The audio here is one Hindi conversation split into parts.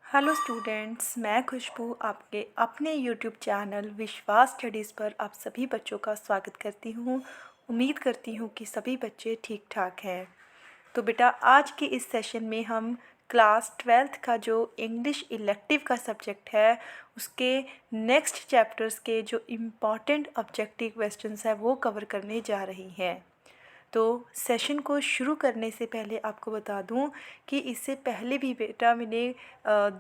हेलो स्टूडेंट्स, मैं खुशबू आपके अपने यूट्यूब चैनल विश्वास स्टडीज़ पर आप सभी बच्चों का स्वागत करती हूँ। उम्मीद करती हूँ कि सभी बच्चे ठीक ठाक हैं। तो बेटा, आज के इस सेशन में हम क्लास 12th का जो इंग्लिश इलेक्टिव का सब्जेक्ट है उसके नेक्स्ट चैप्टर्स के जो इम्पॉर्टेंट ऑब्जेक्टिव क्वेश्चंस है वो कवर करने जा रही हैं। तो सेशन को शुरू करने से पहले आपको बता दूं कि इससे पहले भी बेटा मैंने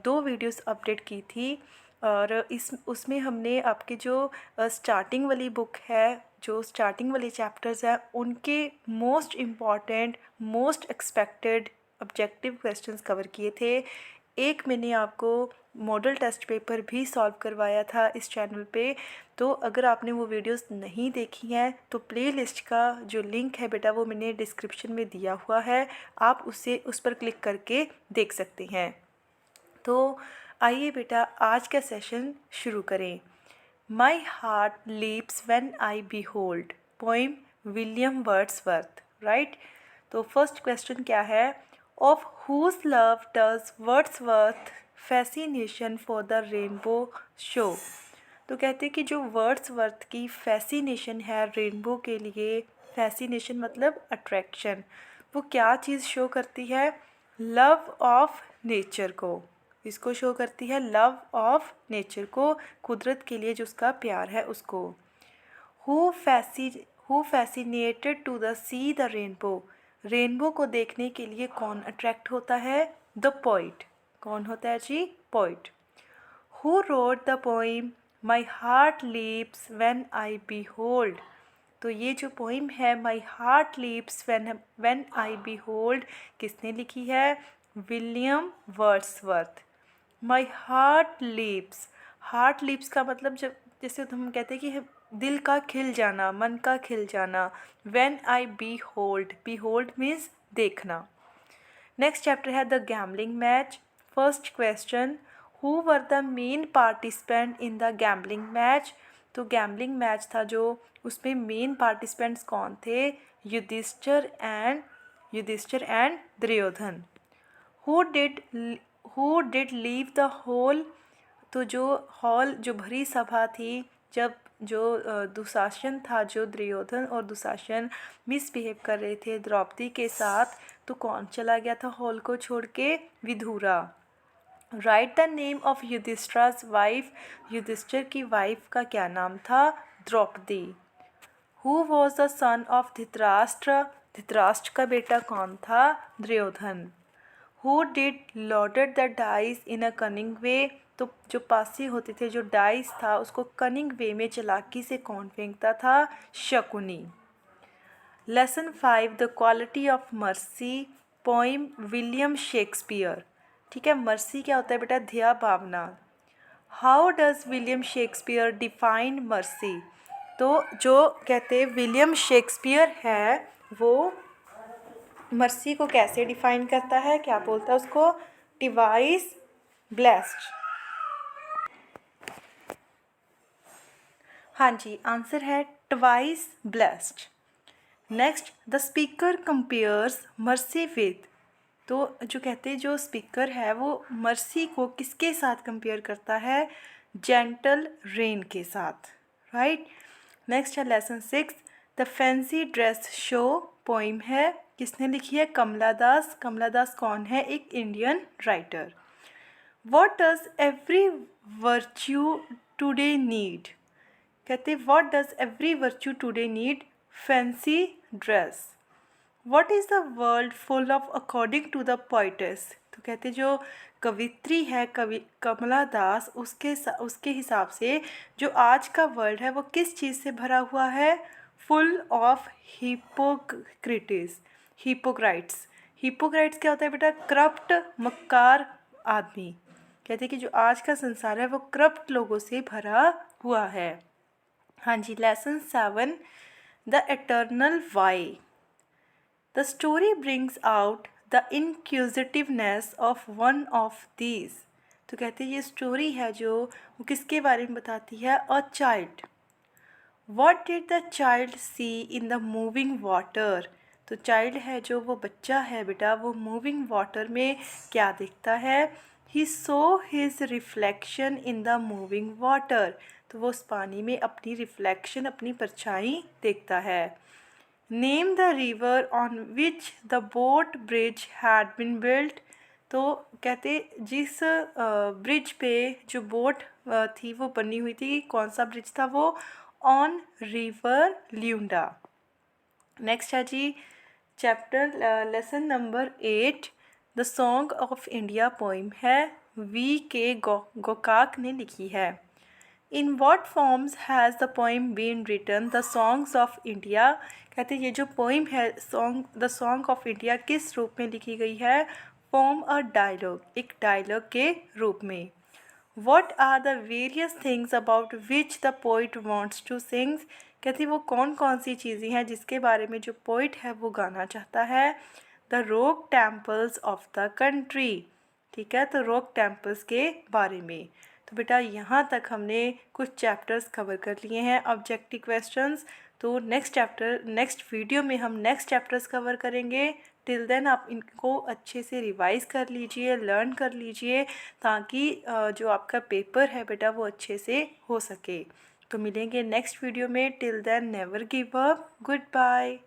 2 वीडियोस अपडेट की थी और इस उसमें हमने आपके जो स्टार्टिंग वाली बुक है, जो स्टार्टिंग वाले चैप्टर्स हैं, उनके most important most expected objective questions cover किए थे। एक मैंने आपको मॉडल टेस्ट पेपर भी सॉल्व करवाया था इस चैनल पे। तो अगर आपने वो वीडियोस नहीं देखी हैं तो प्लेलिस्ट का जो लिंक है बेटा वो मैंने डिस्क्रिप्शन में दिया हुआ है, आप उस पर क्लिक करके देख सकते हैं। तो आइए बेटा, आज का सेशन शुरू करें। My heart leaps when I behold, poem William Wordsworth, right. तो फर्स्ट क्वेश्चन क्या है? Of whose love does Wordsworth fascination for the rainbow show. तो कहते हैं कि जो वर्ड्सवर्थ की फैसिनेशन है रेनबो के लिए, फैसिनेशन मतलब अट्रैक्शन, वो क्या चीज़ शो करती है? लव ऑफ नेचर को। इसको शो करती है लव ऑफ नेचर को, कुदरत के लिए जो उसका प्यार है उसको। Who fascinated to the see the rainbow. Rainbow को देखने के लिए कौन अट्रैक्ट होता है? The poet. कौन होता है जी? Poet. Who wrote the poem my heart leaps when I behold. तो ये जो पोइम है my heart leaps when I behold, किसने लिखी है? William Wordsworth. My heart leaps, heart leaps का मतलब जब जैसे हम कहते हैं कि दिल का खिल जाना, मन का खिल जाना। When I behold, behold means देखना। नेक्स्ट चैप्टर है the gambling match. First question, who were the main participant in the gambling match. तो गैम्बलिंग मैच था जो, उसमें मेन पार्टिसिपेंट्स कौन थे? Yudhishthira and Duryodhana. Who did leave the hall. तो जो हॉल, जो भरी सभा थी, जब जो दुशासन था, जो दुर्योधन और दुशासन मिसबिहेव कर रहे थे द्रौपदी के साथ, तो कौन चला गया था हॉल को छोड़ के? Vidura. Write the name of Yudhishthira's wife. Yudhishthira की वाइफ का क्या नाम था? Draupadi. Who was the son of Dhritarashtra. Dhritarashtra का बेटा कौन था? Duryodhana. Who did loaded the dice in a cunning way. तो जो पासे होते थे, जो डाइस था, उसको कनिंग वे में चालाकी से कौन फेंकता था? Shakuni. Lesson 5 the quality of mercy, poem William Shakespeare. ठीक है, मर्सी क्या होता है बेटा? दया भावना। How does William Shakespeare define mercy. तो जो कहते हैं विलियम शेक्सपियर है वो मर्सी को कैसे डिफाइन करता है? क्या बोलता है उसको? Device blessed. हाँ जी, आंसर है twice blessed. Next, the speaker compares mercy with. तो जो कहते हैं, जो स्पीकर है वो मर्सी को किसके साथ कंपेयर करता है? जेंटल रेन के साथ, राइट। नेक्स्ट है lesson 6, the fancy dress show, poem है, किसने लिखी है? कमला दास। कमला दास कौन है? एक Indian writer. What does every virtue today need. कहते what does every virtue today need? Fancy dress. What is the world full of according to the poetess. तो कहते जो कवित्री है कवि कमला दास, उसके हिसाब से जो आज का वर्ल्ड है वो किस चीज़ से भरा हुआ है? Full of हिपोक्रिटिस, हिपोक्राइट्स। हिपोक्राइट्स क्या होता है बेटा? करप्ट, मक्कार आदमी। कहते हैं कि जो आज का संसार है वो करप्ट लोगों से भरा हुआ है। हाँ जी, lesson 7, the eternal why. The story brings out the inquisitiveness of one of these. तो कहते हैं ये स्टोरी है जो वो किसके बारे में बताती है? A child. What did the child see in the moving water. तो चाइल्ड है जो वो बच्चा है बेटा, वो मूविंग वाटर में क्या देखता है? He saw his reflection in the moving water, तो वो उस पानी में अपनी रिफ्लेक्शन, अपनी परछाई देखता है। Name the river on which the boat bridge had been built, तो कहते जिस ब्रिज पे जो बोट थी वो बनी हुई थी, कौन सा ब्रिज था वो? ऑन रिवर ल्यूंडा। नेक्स्ट है जी chapter lesson number 8, the song of India poem है, V.K. गोकाक ने लिखी है। In what forms has the poem been written, the songs of India, कहते ये जो पोइम है द सॉन्ग ऑफ इंडिया किस रूप में लिखी गई है? फॉर्म अ डायलॉग, एक डायलॉग के रूप में। What are the various things about which the poet wants to sings, कहती वो कौन कौन सी चीज़ें हैं जिसके बारे में जो पोइट है वो गाना चाहता है? The rock temples of the country, ठीक है, तो रॉक टेम्पल्स के बारे में। तो बेटा यहाँ तक हमने कुछ चैप्टर्स कवर कर लिए हैं ऑब्जेक्टिव क्वेश्चंस। तो नेक्स्ट वीडियो में हम नेक्स्ट चैप्टर्स कवर करेंगे। टिल देन आप इनको अच्छे से रिवाइज़ कर लीजिए, लर्न कर लीजिए, ताकि जो आपका पेपर है बेटा वो अच्छे से हो सके। तो मिलेंगे नेक्स्ट वीडियो में। Till then never give up, good bye.